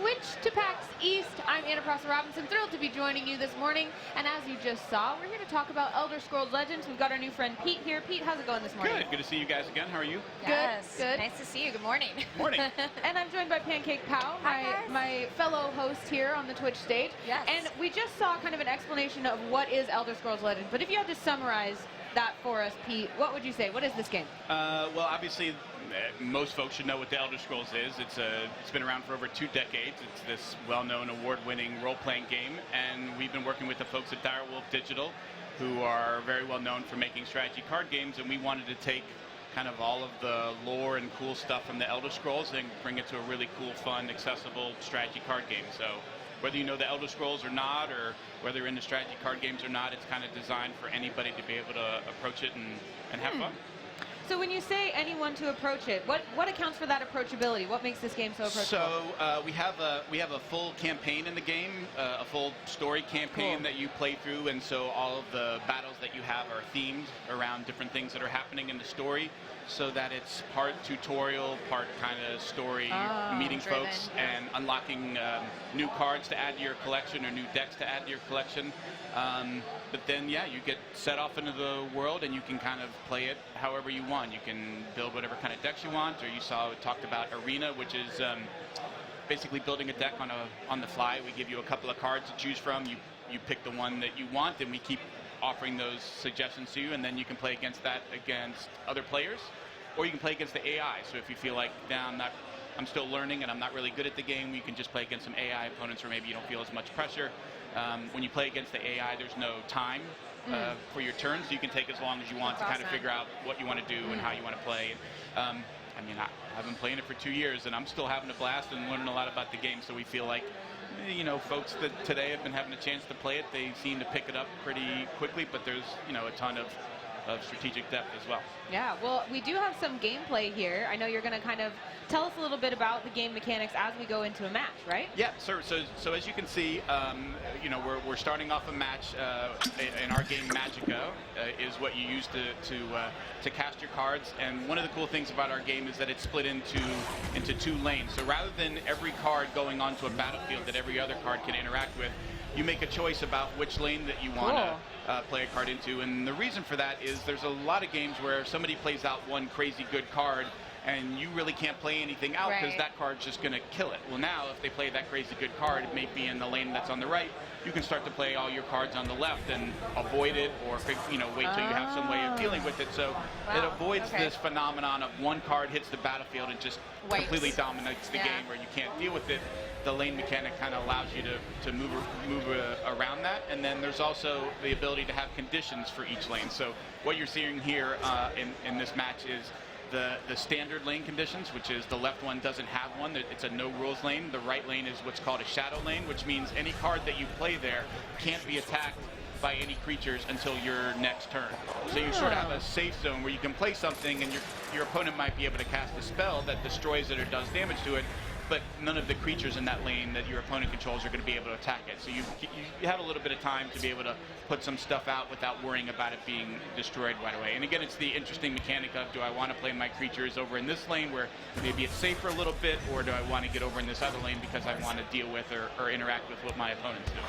Twitch to PAX East. I'm Anna Prosser-Robinson, thrilled to be joining you this morning. And as you just saw, we're here to talk about Elder Scrolls Legends. We've got our new friend Pete here. Pete, how's it going this morning? Good. Good to see you guys again. How are you? Yes. Good. Nice to see you. Good morning. Morning. And I'm joined by Pancake Pow, my fellow host here on the Twitch stage. Yes. And we just saw kind of an explanation of what is Elder Scrolls Legends. But if you had to summarize that for us, Pete, what would you say? What is this game? Well, obviously, most folks should know what the Elder Scrolls is. It's been around for over 2 decades. It's this well-known, award-winning role-playing game, and we've been working with the folks at Direwolf Digital, who are very well known for making strategy card games, and we wanted to take kind of all of the lore and cool stuff from the Elder Scrolls and bring it to a really cool, fun, accessible strategy card game. So whether you know the Elder Scrolls or not, or whether you're into strategy card games or not, it's kind of designed for anybody to be able to approach it and have fun. So when you say anyone to approach it, what accounts for that approachability? What makes this game so approachable? So we have a full campaign in the game, a full story campaign that you play through, and so all of the battles that you have are themed around different things that are happening in the story, so that it's part tutorial, part kind of story, meeting driven, folks and unlocking new cards to add to your collection or new decks to add to your collection. But then, yeah, you get set off into the world and you can kind of play it however you want. You can build whatever kind of decks you want, or you saw it talked about Arena, which is basically building a deck on the fly. We give you a couple of cards to choose from. You pick the one that you want, and we keep offering those suggestions to you, and then you can play against other players, or you can play against the AI. So if you feel like, I'm still learning and I'm not really good at the game, you can just play against some AI opponents where maybe you don't feel as much pressure. When you play against the AI, there's no time for your turn, so you can take as long as you want to kind of figure out what you want to do and how you want to play. I mean, I've been playing it for 2 years, and I'm still having a blast and learning a lot about the game, so we feel like, you know, folks that today have been having a chance to play it, they seem to pick it up pretty quickly, but there's, you know, a ton of strategic depth as well. Yeah, well, we do have some gameplay here. I know you're going to kind of tell us a little bit about the game mechanics as we go into a match, right? Yeah, so as you can see, you know, we're starting off a match in our game. Magica is what you use to cast your cards, and one of the cool things about our game is that it's split into 2 lanes. So rather than every card going onto a battlefield that every other card can interact with, you make a choice about which lane that you want to play a card into. And the reason for that is there's a lot of games where somebody plays out one crazy good card and you really can't play anything out because that card's just going to kill it. Well, now if they play that crazy good card, it may be in the lane that's on the right, you can start to play all your cards on the left and avoid it, or, you know, wait till you have some way of dealing with it. So it avoids this phenomenon of one card hits the battlefield and just completely dominates the game where you can't deal with it. The lane mechanic kind of allows you to move around that, and then there's also the ability to have conditions for each lane. So what you're seeing here in this match is the standard lane conditions, which is the left one doesn't have one. It's a no rules lane. The right lane is what's called a shadow lane, which means any card that you play there can't be attacked by any creatures until your next turn. So you sort of have a safe zone where you can play something and your opponent might be able to cast a spell that destroys it or does damage to it, but none of the creatures in that lane that your opponent controls are going to be able to attack it. So you have a little bit of time to be able to put some stuff out without worrying about it being destroyed right away. And again, it's the interesting mechanic of, do I want to play my creatures over in this lane where maybe it's safe for a little bit, or do I want to get over in this other lane because I want to deal with or interact with what my opponent's doing?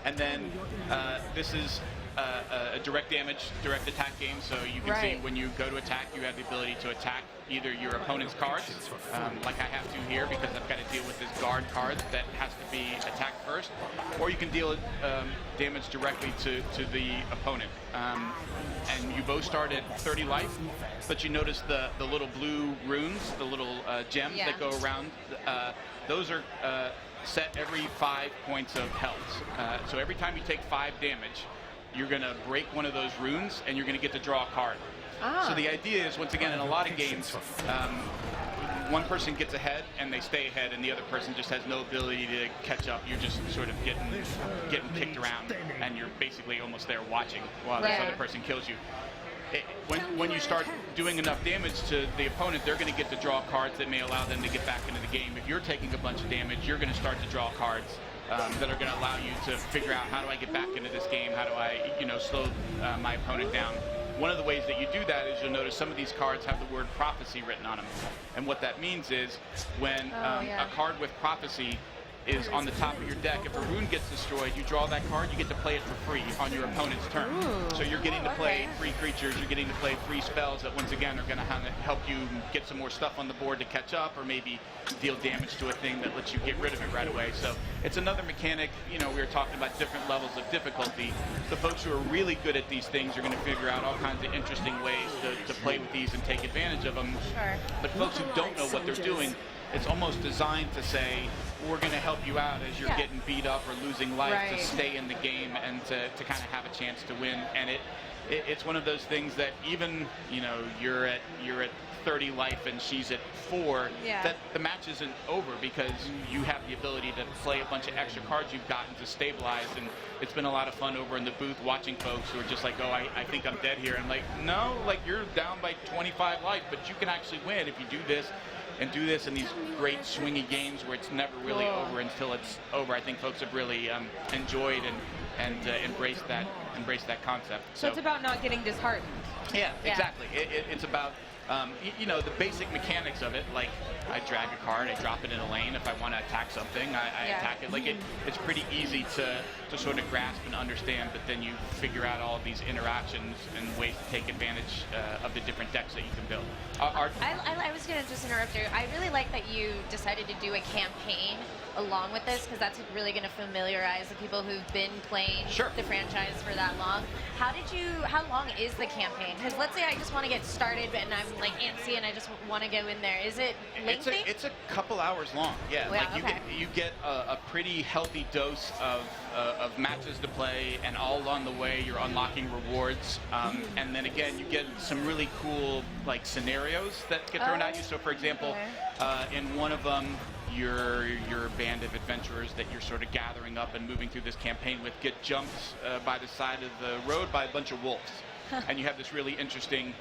And then this is a direct attack game, so you can see when you go to attack, you have the ability to attack either your opponent's cards, like I have to here because I've got to deal with this guard card that has to be attacked first, or you can deal damage directly to the opponent. And you both start at 30 life, but you notice the little blue runes, the little gems that go around, those are set every 5 points of health. So every time you take 5 damage, you're going to break one of those runes and you're going to get to draw a card. So the idea is, once again, in a lot of games, one person gets ahead and they stay ahead and the other person just has no ability to catch up. You're just sort of getting kicked around and you're basically almost there watching while this other person kills you. When you start doing enough damage to the opponent, they're going to get to draw cards that may allow them to get back into the game. If you're taking a bunch of damage, you're going to start to draw cards that are going to allow you to figure out, how do I get back into this game? How do I, slow my opponent down? one of the ways that you do that is you'll notice some of these cards have the word prophecy written on them. And what that means is when a card with prophecy is on the top of your deck, if a rune gets destroyed, you draw that card, you get to play it for free on your opponent's turn. So you're getting to play free creatures, you're getting to play free spells that once again are going to help you get some more stuff on the board to catch up, or maybe deal damage to a thing that lets you get rid of it right away. So it's another mechanic. You know, we were talking about different levels of difficulty. The folks who are really good at these things are going to figure out all kinds of interesting ways to play with these and take advantage of them. But folks who don't know what they're doing, it's almost designed to say, we're going to help you out as you're getting beat up or losing life to stay in the game and to kind of have a chance to win. And it's one of those things that even, you know, you're at 30 life and she's at 4, that the match isn't over because you have the ability to play a bunch of extra cards you've gotten to stabilize. And it's been a lot of fun over in the booth watching folks who are just like, oh, I think I'm dead here. And like, no, like you're down by 25 life, but you can actually win if you do this. And do this in these great swingy games where it's never really over until it's over. I think folks have really enjoyed and embraced that concept. So it's about not getting disheartened. Yeah, exactly. It's about you know, the basic mechanics of it. Like I drag a card, I drop it in a lane. If I want to attack something, I attack it. Like it's pretty easy to sort of grasp and understand. But then you figure out all of these interactions and ways to take advantage of the different decks that you can build. I was going to just interrupt you. I really like that you decided to do a campaign along with this, because that's really going to familiarize the people who've been playing the franchise for that long. How long is the campaign? Because let's say I just want to get started and I'm like antsy and I just want to go in there. Is it lengthy? It's a couple hours long. Yeah, wow, like you get a pretty healthy dose of matches to play, and all along the way you're unlocking rewards, and then again you get some really cool like scenarios that get thrown at you. So for example, in one of them, your band of adventurers that you're sort of gathering up and moving through this campaign with get jumped by the side of the road by a bunch of wolves. And you have this really interesting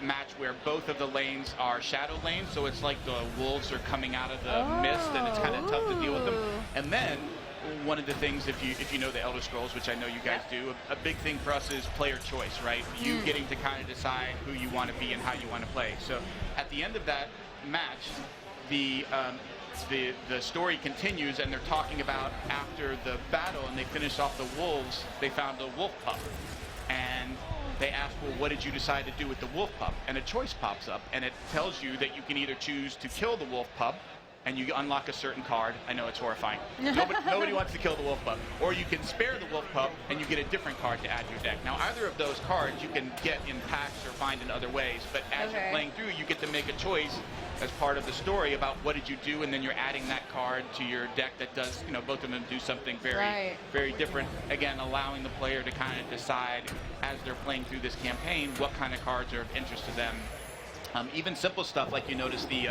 match where both of the lanes are shadow lanes, so it's like the wolves are coming out of the mist and it's kind of tough to deal with them. And then one of the things, if you know the Elder Scrolls, which I know you guys do, a big thing for us is player choice, right? You getting to kind of decide who you want to be and how you want to play. So at the end of that match, the story continues, and they're talking about after the battle and they finished off the wolves, they found a wolf pup. And they ask, well, what did you decide to do with the wolf pup? And a choice pops up, and it tells you that you can either choose to kill the wolf pup, and you unlock a certain card. I know it's horrifying. Nobody wants to kill the wolf pup. Or you can spare the wolf pup, and you get a different card to add to your deck. Now, either of those cards you can get in packs or find in other ways, but as you're playing through, you get to make a choice as part of the story about what did you do, and then you're adding that card to your deck that does, you know, both of them do something very, very different. Again, allowing the player to kind of decide as they're playing through this campaign what kind of cards are of interest to them. Even simple stuff like you notice the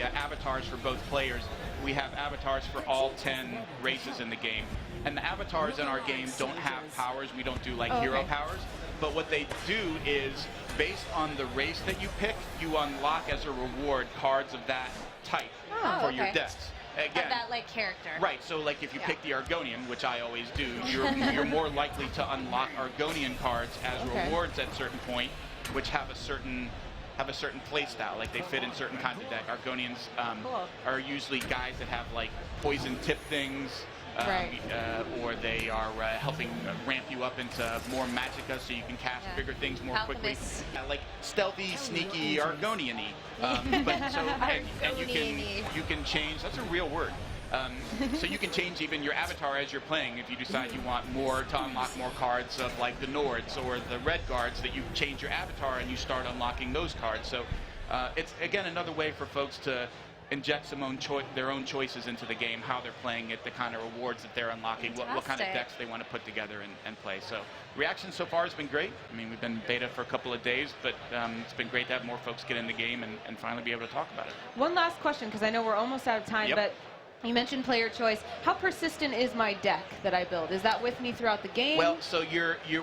avatars for both players. We have avatars for all 10 races in the game. And the avatars in our game don't have powers. We don't do like hero powers. But what they do is, based on the race that you pick, you unlock as a reward cards of that type for your decks. Again, of that like character. Right. So like if you pick the Argonian, which I always do, you're more likely to unlock Argonian cards as rewards at certain point, which have a certain play style, like they fit in certain kinds of deck. Argonians are usually guys that have like poison tip things, or they are helping ramp you up into more magicka so you can cast bigger things more quickly. Like stealthy, sneaky, Argonian-y. And you can change, that's a real word. So you can change even your avatar as you're playing. If you decide you want more to unlock more cards of like the Nords or the Red Guards, that you change your avatar and you start unlocking those cards. So it's again another way for folks to inject their own choices into the game, how they're playing it, the kind of rewards that they're unlocking, what kind of decks they want to put together and play. So reaction so far has been great. I mean, we've been beta for a couple of days, but it's been great to have more folks get in the game and finally be able to talk about it. One last question, because I know we're almost out of time, but you mentioned player choice. How persistent is my deck that I build? Is that with me throughout the game? Well, so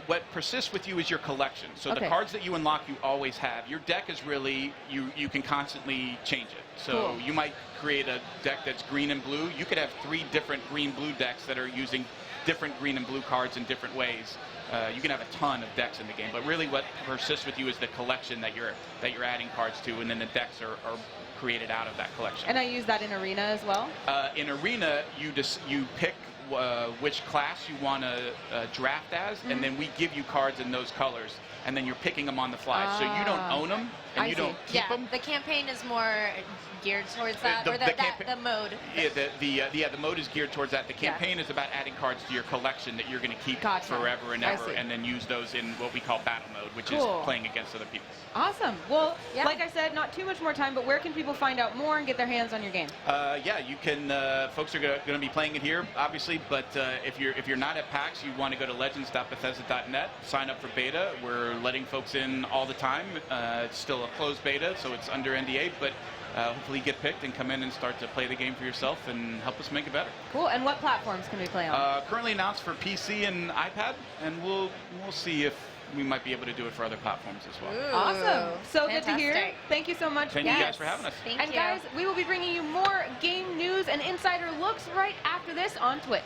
what persists with you is your collection. So the cards that you unlock, you always have. Your deck is really, you can constantly change it. So you might create a deck that's green and blue. You could have 3 different green-blue decks that are using different green and blue cards in different ways. you can have a ton of decks in the game, but really what persists with you is the collection that you're adding cards to, and then the decks are created out of that collection. And I use that in Arena as well? In Arena, you pick which class you want to draft as, and then we give you cards in those colors, and then you're picking them on the fly. So you don't own them, and you don't keep them. The campaign is more geared towards that, or the mode. Yeah, the mode is geared towards that. The campaign is about adding cards to your collection that you're going to keep forever and ever, and then use those in what we call battle mode, which is playing against other people. Awesome. Well, like I said, not too much more time, but where can people find out more and get their hands on your game? Yeah, you can. Folks are going to be playing it here, obviously, but if you're not at PAX, you want to go to legends.bethesda.net, sign up for beta. We're letting folks in all the time. It's still a closed beta, so it's under NDA, but hopefully you get picked and come in and start to play the game for yourself and help us make it better. Cool. And what platforms can we play on? Currently announced for PC and iPad, and we'll see if we might be able to do it for other platforms as well. Ooh, awesome. So good to hear. Thank you so much. Thank you guys for having us. Thank you. Guys, we will be bringing you more game news and insider looks right after this on Twitch.